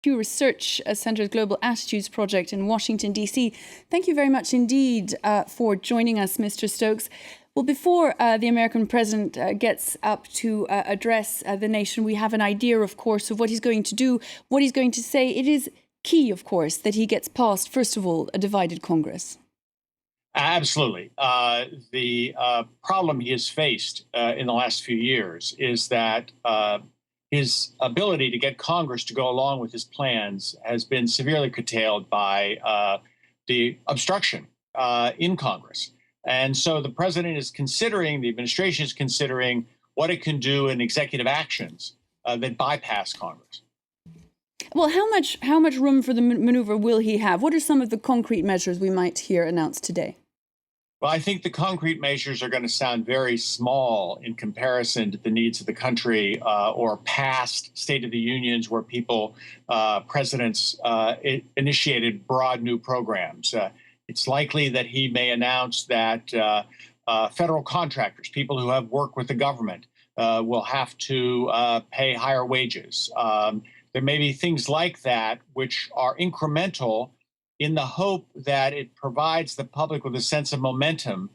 Pew Research Center's Global Attitudes Project in Washington, D.C. Thank you very much indeed for joining us, Mr. Stokes. Well, before the American president gets up to address the nation, we have an idea, of course, of what he's going to do, what he's going to say. It is key, of course, that he gets past, first of all, a divided Congress. Absolutely. The problem he has faced in the last few years is that his ability to get Congress to go along with his plans has been severely curtailed by the obstruction in Congress. And so the president is considering, the administration is considering what it can do in executive actions that bypass Congress. Well, how much room for the maneuver will he have? What are some of the concrete measures we might hear announced today? Well, I think the concrete measures are going to sound very small in comparison to the needs of the country or past State of the Unions where presidents initiated broad new programs. It's likely that he may announce that federal contractors, people who have worked with the government, will have to pay higher wages. There may be things like that which are incremental in the hope that it provides the public with a sense of momentum,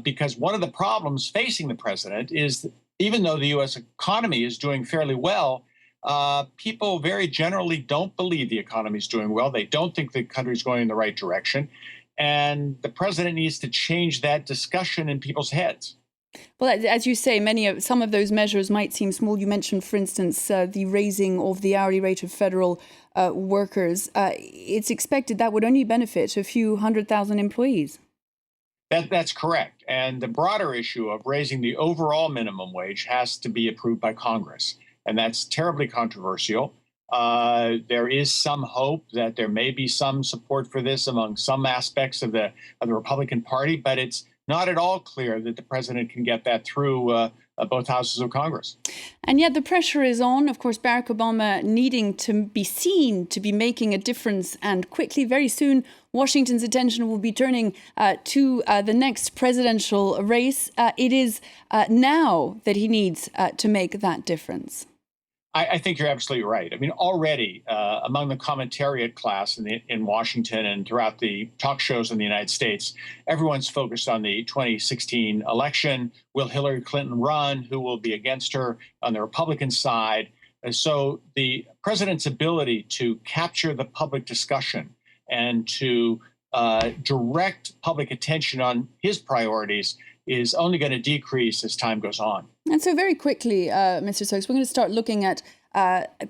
because one of the problems facing the president is that even though the U.S. economy is doing fairly well, people very generally don't believe the economy is doing well. They don't think the country is going in the right direction. And the president needs to change that discussion in people's heads. Well, as you say, some of those measures might seem small. You mentioned, for instance, the raising of the hourly rate of federal workers. It's expected that would only benefit a few 100,000 employees. That's correct. And the broader issue of raising the overall minimum wage has to be approved by Congress. And that's terribly controversial. There is some hope that there may be some support for this among some aspects of the Republican Party, but it's not at all clear that the president can get that through both houses of Congress. And yet the pressure is on, of course, Barack Obama needing to be seen to be making a difference, and quickly, very soon, Washington's attention will be turning to the next presidential race. It is now that he needs to make that difference. I think you're absolutely right. I mean, already among the commentariat class in Washington and throughout the talk shows in the United States, everyone's focused on the 2016 election. Will Hillary Clinton run? Who will be against her on the Republican side? And so the president's ability to capture the public discussion and to direct public attention on his priorities is only going to decrease as time goes on. And so very quickly, Mr. Stokes, we're going to start looking at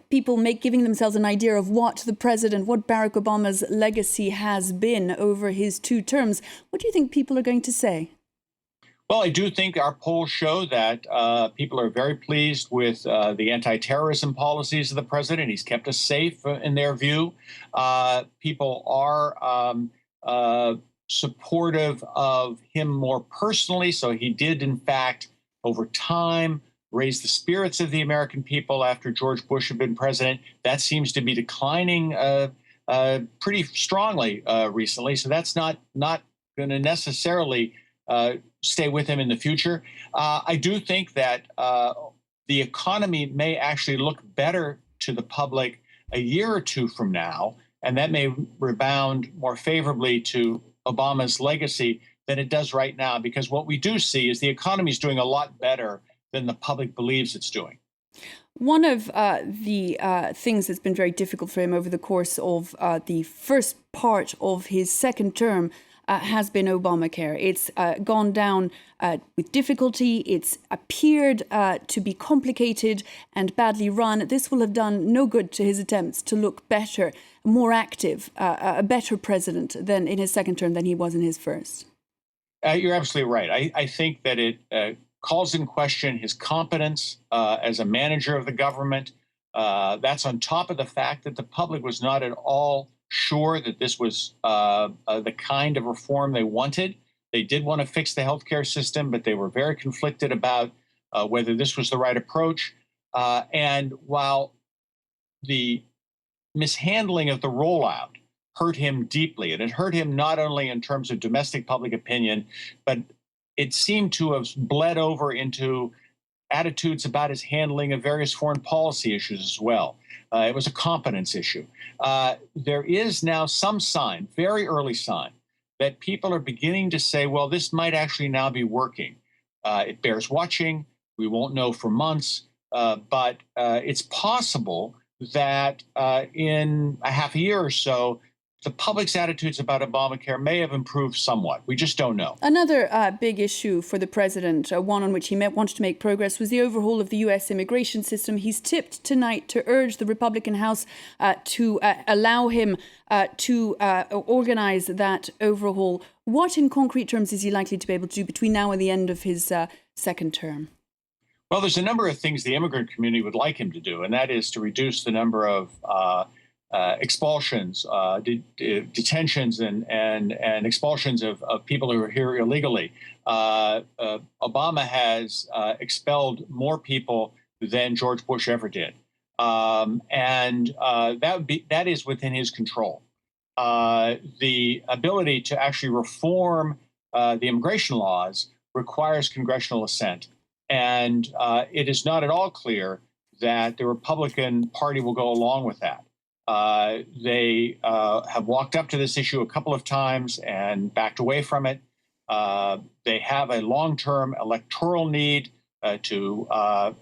people giving themselves an idea of what Barack Obama's legacy has been over his 2 terms. What do you think people are going to say? Well, I do think our polls show that people are very pleased with the anti-terrorism policies of the president. He's kept us safe in their view. People are supportive of him more personally. So he did, in fact, over time, raise the spirits of the American people after George Bush had been president. That seems to be declining pretty strongly recently. So that's not going to necessarily stay with him in the future. I do think that the economy may actually look better to the public a year or two from now, and that may rebound more favorably to Obama's legacy than it does right now, because what we do see is the economy is doing a lot better than the public believes it's doing. One of the things that's been very difficult for him over the course of the first part of his second term has been Obamacare. It's gone down with difficulty. It's appeared to be complicated and badly run. This will have done no good to his attempts to look better, more active, a better president than in his second term than he was in his first. You're absolutely right. I think that it calls in question his competence as a manager of the government. That's on top of the fact that the public was not at all sure that this was the kind of reform they wanted. They did want to fix the healthcare system, but they were very conflicted about whether this was the right approach. And while the mishandling of the rollout hurt him deeply, and it hurt him not only in terms of domestic public opinion, but it seemed to have bled over into attitudes about his handling of various foreign policy issues as well. It was a competence issue. There is now some sign, very early sign, that people are beginning to say, well, this might actually now be working. It bears watching. We won't know for months, but it's possible that in a half a year or so, the public's attitudes about Obamacare may have improved somewhat. We just don't know. Another big issue for the president, one on which he wanted to make progress, was the overhaul of the U.S. immigration system. He's tipped tonight to urge the Republican House to allow him to organize that overhaul. What, in concrete terms, is he likely to be able to do between now and the end of his second term? Well, there's a number of things the immigrant community would like him to do, and that is to reduce the number of expulsions, detentions, and expulsions of people who are here illegally. Obama has expelled more people than George Bush ever did, and that is within his control. The ability to actually reform the immigration laws requires congressional assent, and it is not at all clear that the Republican Party will go along with that. They have walked up to this issue a couple of times and backed away from it. They have a long-term electoral need to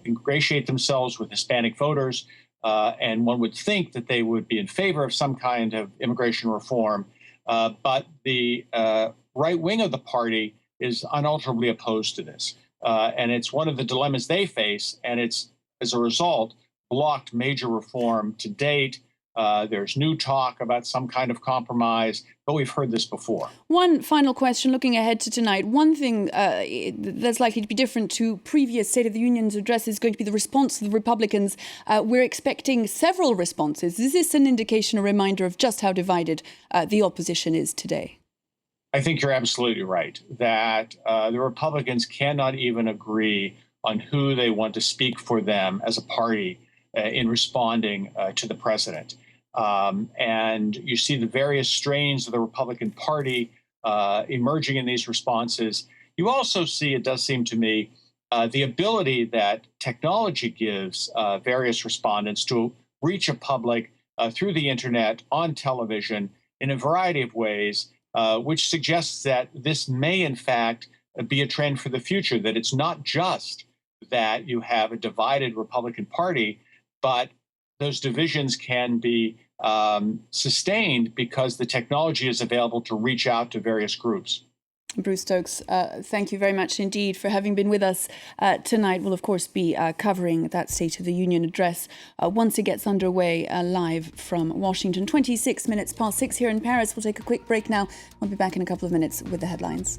ingratiate themselves with Hispanic voters, and one would think that they would be in favor of some kind of immigration reform. But the right wing of the party is unalterably opposed to this. And it's one of the dilemmas they face, and it's, as a result, blocked major reform to date. There's new talk about some kind of compromise, but we've heard this before. One final question, looking ahead to tonight. One thing that's likely to be different to previous State of the Union's address is going to be the response of the Republicans. We're expecting several responses. Is this an indication, a reminder of just how divided the opposition is today? I think you're absolutely right that the Republicans cannot even agree on who they want to speak for them as a party in responding to the president. And you see the various strains of the Republican Party emerging in these responses. You also see, it does seem to me, the ability that technology gives various respondents to reach a public through the internet, on television, in a variety of ways, which suggests that this may, in fact, be a trend for the future, that it's not just that you have a divided Republican Party, but those divisions can be sustained because the technology is available to reach out to various groups. Bruce Stokes, thank you very much indeed for having been with us tonight. We'll, of course, be covering that State of the Union address once it gets underway live from Washington. 26 minutes past 6 here in Paris. We'll take a quick break now. We'll be back in a couple of minutes with the headlines.